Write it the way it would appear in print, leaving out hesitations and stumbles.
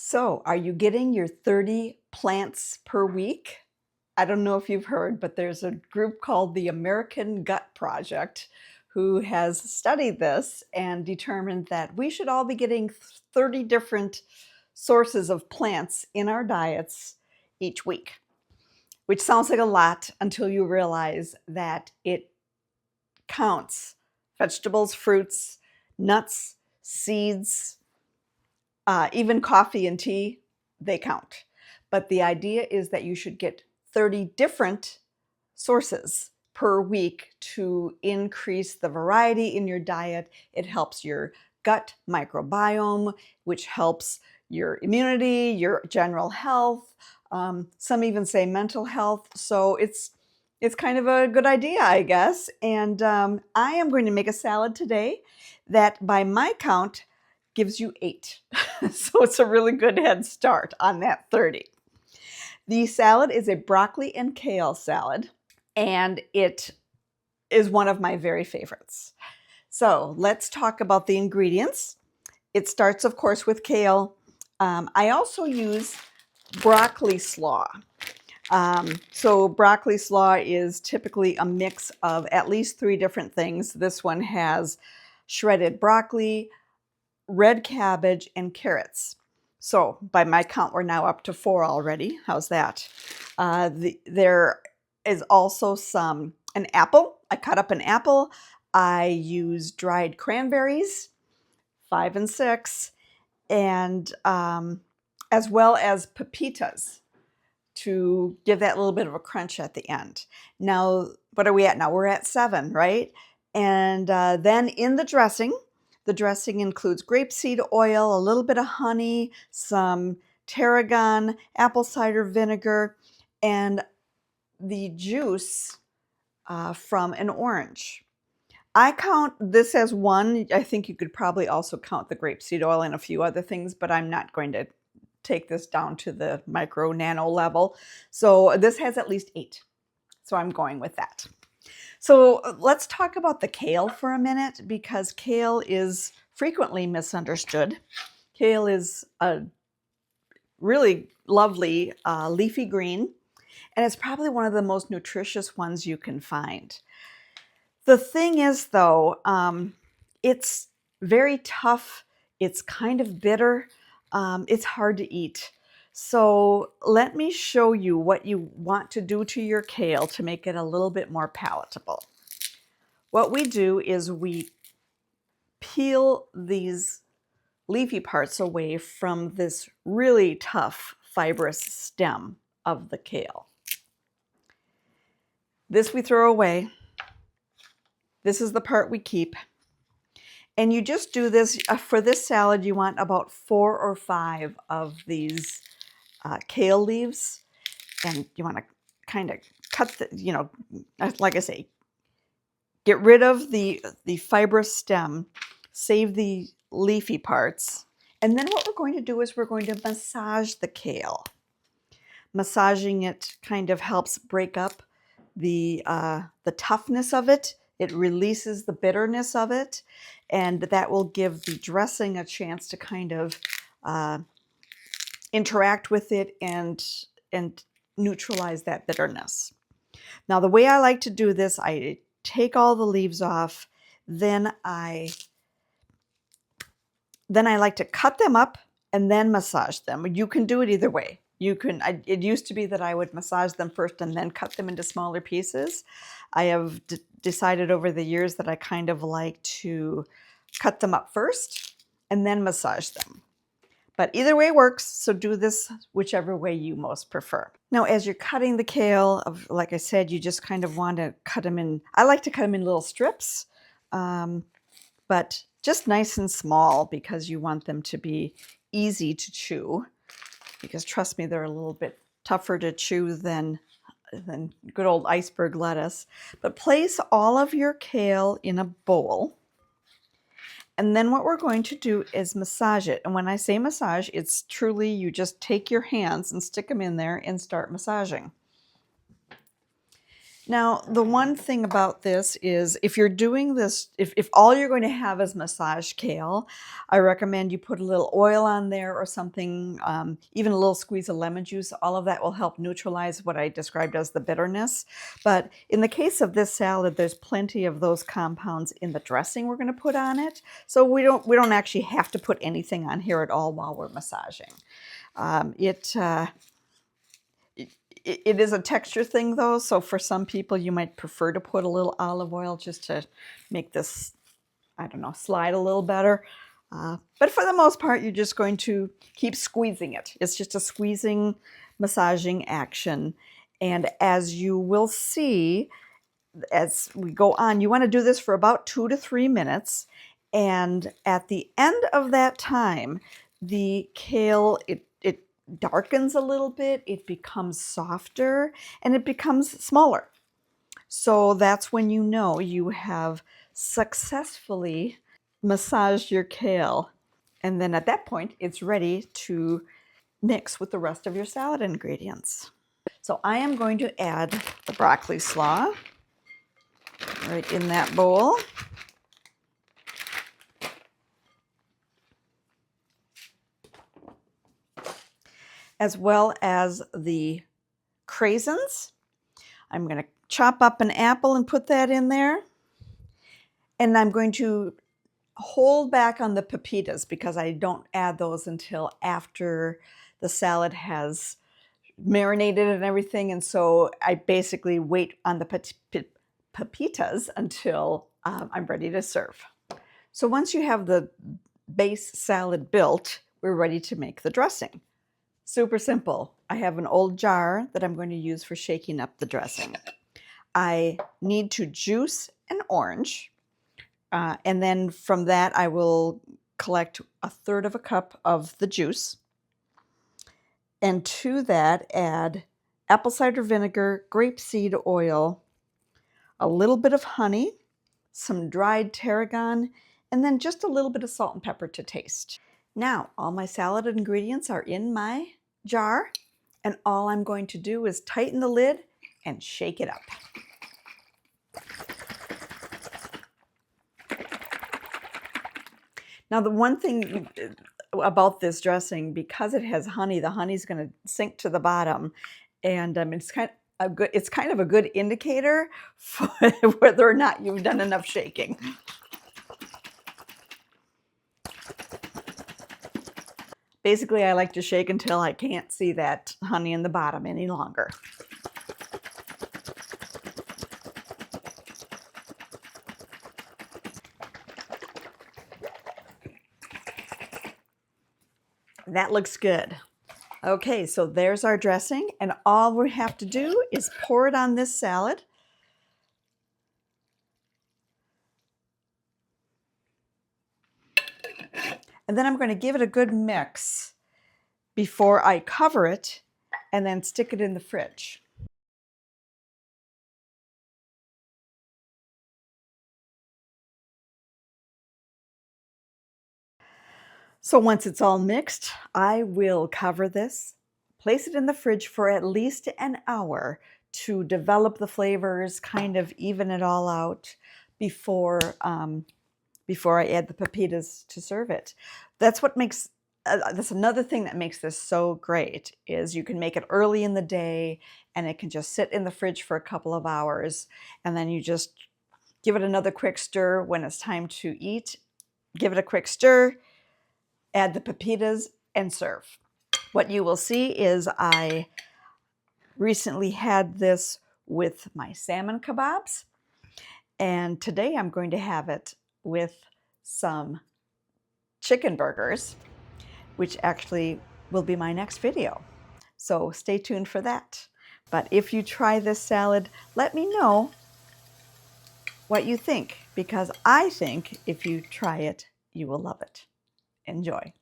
So, are you getting your 30 plants per week? I don't know if you've heard, but there's a group called the American Gut Project who has studied this and determined that we should all be getting 30 different sources of plants in our diets each week, which sounds like a lot until you realize that it counts vegetables, fruits, nuts, seeds, even coffee and tea, they count. But the idea is that you should get 30 different sources per week to increase the variety in your diet. It helps your gut microbiome, which helps your immunity, your general health. Some even say mental health. So it's kind of a good idea, I guess. And I am going to make a salad today that, by my count, gives you 8. So it's a really good head start on that 30. The salad is a broccoli and kale salad, and it is one of my very favorites. So let's talk about the ingredients. It starts, of course, with kale. I also use broccoli slaw. So broccoli slaw is typically a mix of at least 3 different things. This one has shredded broccoli, red cabbage, and carrots. So by my count, we're now up to 4 already. How's that? There is also an apple. I cut up an apple. I use dried cranberries, 5 and 6, and as well as pepitas to give that little bit of a crunch at the end. Now, what are we at now? We're at 7, right? And then in the dressing includes grapeseed oil, a little bit of honey, some tarragon, apple cider vinegar, and the juice from an orange. I count this as 1. I think you could probably also count the grapeseed oil and a few other things, but I'm not going to take this down to the micro nano level. So this has at least 8. So I'm going with that. So let's talk about the kale for a minute, because kale is frequently misunderstood. Kale is a really lovely leafy green, and it's probably one of the most nutritious ones you can find. The thing is, though, it's very tough. It's kind of bitter. It's hard to eat. So let me show you what you want to do to your kale to make it a little bit more palatable. What we do is we peel these leafy parts away from this really tough fibrous stem of the kale. This we throw away. This is the part we keep. And you just do this, for this salad, you want about 4 or 5 of these kale leaves. And you want to kind of cut the, like I say, get rid of the fibrous stem, save the leafy parts. And then what we're going to do is we're going to massage the kale. Massaging it kind of helps break up the toughness of it. It releases the bitterness of it, and that will give the dressing a chance to kind of interact with it and neutralize that bitterness. Now, the way I like to do this, I take all the leaves off, then I like to cut them up and then massage them. You can do it either way. It used to be that I would massage them first and then cut them into smaller pieces. I have decided over the years that I kind of like to cut them up first and then massage them. But either way works, so do this whichever way you most prefer. Now, as you're cutting the kale, like I said, you just kind of want to cut them in. I like to cut them in little strips, but just nice and small, because you want them to be easy to chew. Because trust me, they're a little bit tougher to chew than good old iceberg lettuce. But place all of your kale in a bowl. And then what we're going to do is massage it. And when I say massage, it's truly you just take your hands and stick them in there and start massaging. Now, the one thing about this is if you're doing this, if all you're going to have is massaged kale, I recommend you put a little oil on there or something, even a little squeeze of lemon juice. All of that will help neutralize what I described as the bitterness. But in the case of this salad, there's plenty of those compounds in the dressing we're going to put on it. So we don't actually have to put anything on here at all while we're massaging. It is a texture thing though, so for some people you might prefer to put a little olive oil just to make this, I don't know, slide a little better. But for the most part, you're just going to keep squeezing it. It's just a squeezing, massaging action. And as you will see, as we go on, you want to do this for about 2 to 3 minutes. And at the end of that time, the kale, it darkens a little bit, it becomes softer, and it becomes smaller. So that's when you know you have successfully massaged your kale. And then at that point, it's ready to mix with the rest of your salad ingredients. So I am going to add the broccoli slaw right in that bowl. As well as the craisins. I'm going to chop up an apple and put that in there. And I'm going to hold back on the pepitas because I don't add those until after the salad has marinated and everything. And so I basically wait on the pepitas until I'm ready to serve. So once you have the base salad built, we're ready to make the dressing. Super simple. I have an old jar that I'm going to use for shaking up the dressing. I need to juice an orange, and then from that I will collect 1/3 cup of the juice, and to that add apple cider vinegar, grapeseed oil, a little bit of honey, some dried tarragon, and then just a little bit of salt and pepper to taste. Now, all my salad ingredients are in my jar, and all I'm going to do is tighten the lid and shake it up. Now, the one thing about this dressing, because it has honey, the honey's going to sink to the bottom, and it's kind of a good indicator for whether or not you've done enough shaking. Basically, I like to shake until I can't see that honey in the bottom any longer. That looks good. Okay, so there's our dressing, and all we have to do is pour it on this salad. And then I'm going to give it a good mix before I cover it and then stick it in the fridge. So once it's all mixed, I will cover this, place it in the fridge for at least an hour to develop the flavors, kind of even it all out before I add the pepitas to serve it. That's what makes, that's another thing that makes this so great, is you can make it early in the day and it can just sit in the fridge for a couple of hours, and then you just give it another quick stir when it's time to eat. Give it a quick stir, add the pepitas, and serve. What you will see is I recently had this with my salmon kebabs, and today I'm going to have it with some chicken burgers, which actually will be my next video. So stay tuned for that. But if you try this salad, let me know what you think, because I think if you try it, you will love it. Enjoy.